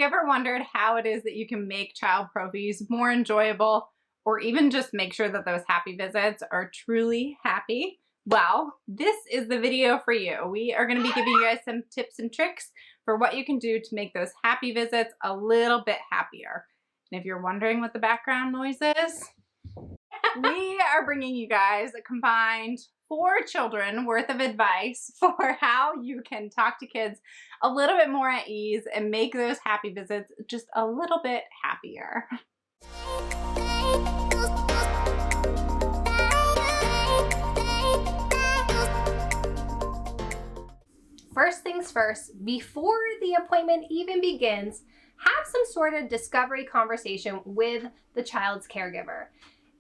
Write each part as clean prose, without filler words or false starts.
you ever wondered how it is that you can make child prophies more enjoyable, or even just make sure that those happy visits are truly happy? Well, this is the video for you. We are going to be giving you guys some tips and tricks for what you can do to make those happy visits a little bit happier. And if you're wondering what the background noise is, we are bringing you guys a combined 4 children worth of advice for how you can talk to kids a little bit more at ease and make those happy visits just a little bit happier. First things first, before the appointment even begins, have some sort of discovery conversation with the child's caregiver.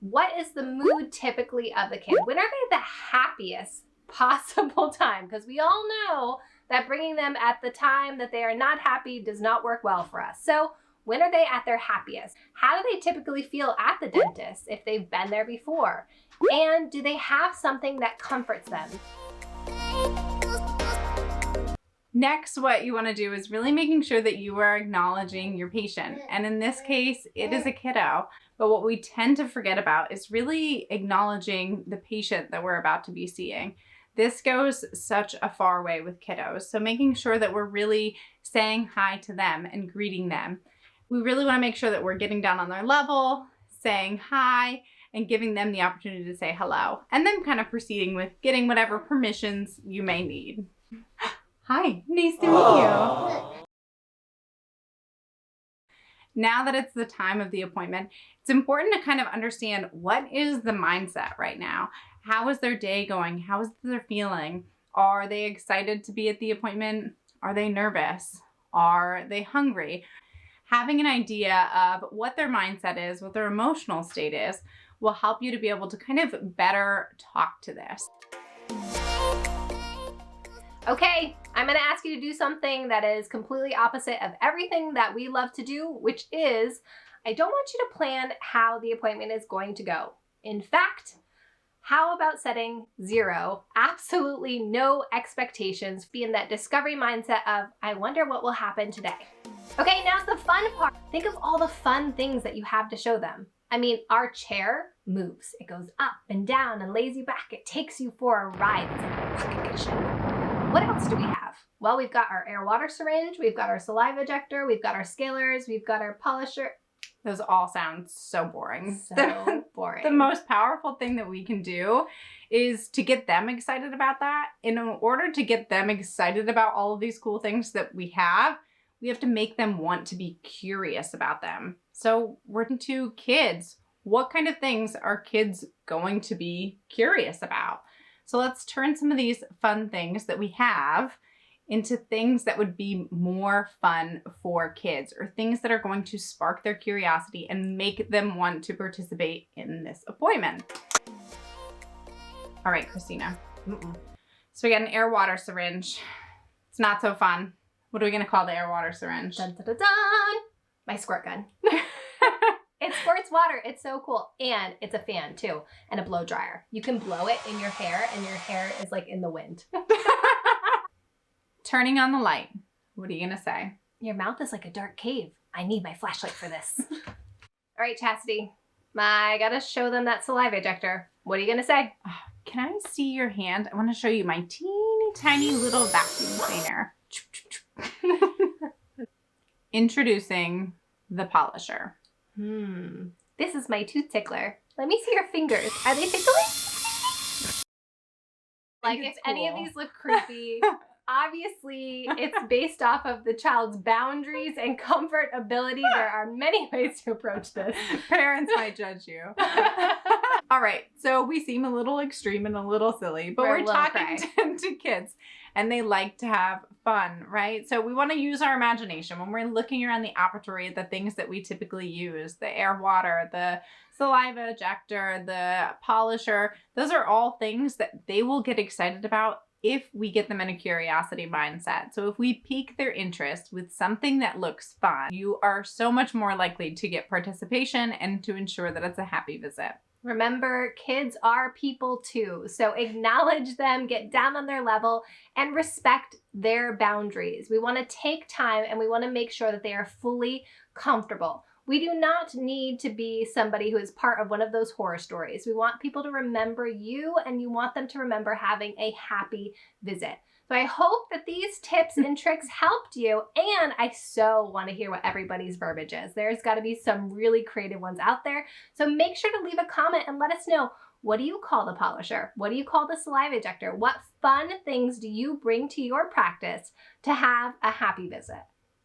What is the mood typically of the kid? When are they the happiest possible time? Because we all know that bringing them at the time that they are not happy does not work well for us. So when are they at their happiest? How do they typically feel at the dentist if they've been there before? And do they have something that comforts them? Next, what you want to do is really making sure that you are acknowledging your patient. And in this case, it is a kiddo. But what we tend to forget about is really acknowledging the patient that we're about to be seeing. This goes such a far way with kiddos. So making sure that we're really saying hi to them and greeting them. We really want to make sure that we're getting down on their level, saying hi, and giving them the opportunity to say hello. And then kind of proceeding with getting whatever permissions you may need. Hi, nice to meet you. Now that it's the time of the appointment, it's important to kind of understand what is the mindset right now. How is their day going? How is their feeling? Are they excited to be at the appointment? Are they nervous? Are they hungry? Having an idea of what their mindset is, what their emotional state is, will help you to be able to kind of better talk to this. Okay, I'm gonna ask you to do something that is completely opposite of everything that we love to do, which is, I don't want you to plan how the appointment is going to go. In fact, how about setting 0, absolutely no expectations, be in that discovery mindset of, I wonder what will happen today. Okay, now's the fun part. Think of all the fun things that you have to show them. I mean, our chair moves. It goes up and down and lays you back. It takes you for a ride. It's like a rocket ship. What else do we have? Well, we've got our air water syringe, we've got our saliva ejector, we've got our scalers, we've got our polisher. Those all sound so boring. So boring. The most powerful thing that we can do is to get them excited about that. In order to get them excited about all of these cool things that we have to make them want to be curious about them. So we're into kids. What kind of things are kids going to be curious about? So let's turn some of these fun things that we have into things that would be more fun for kids, or things that are going to spark their curiosity and make them want to participate in this appointment. All right, Christina. So we got an air water syringe. It's not so fun. What are we gonna call the air water syringe? Dun, dun, dun, dun. My squirt gun. It squirts water. It's so cool. And it's a fan too, and a blow dryer. You can blow it in your hair and your hair is like in the wind. Turning on the light. What are you gonna say? Your mouth is like a dark cave. I need my flashlight for this. All right, Chastity. I gotta show them that saliva ejector. What are you gonna say? Can I see your hand? I wanna show you my teeny tiny little vacuum cleaner. Introducing the polisher. This is my tooth tickler. Let me see your fingers. Are they tickling? Like, if any of these look creepy, obviously it's based off of the child's boundaries and comfort ability. There are many ways to approach this. Parents might judge you. All right, so we seem a little extreme and a little silly, but we're talking to kids. And they like to have fun, right? So we want to use our imagination when we're looking around the operatory at the things that we typically use, the air water, the saliva ejector, the polisher. Those are all things that they will get excited about if we get them in a curiosity mindset. So if we pique their interest with something that looks fun, you are so much more likely to get participation and to ensure that it's a happy visit. Remember, kids are people too, so acknowledge them, get down on their level, and respect their boundaries. We want to take time and we want to make sure that they are fully comfortable. We do not need to be somebody who is part of one of those horror stories. We want people to remember you, and you want them to remember having a happy visit. So I hope that these tips and tricks helped you, and I so want to hear what everybody's verbiage is. There's got to be some really creative ones out there. So make sure to leave a comment and let us know, what do you call the polisher? What do you call the saliva ejector? What fun things do you bring to your practice to have a happy visit?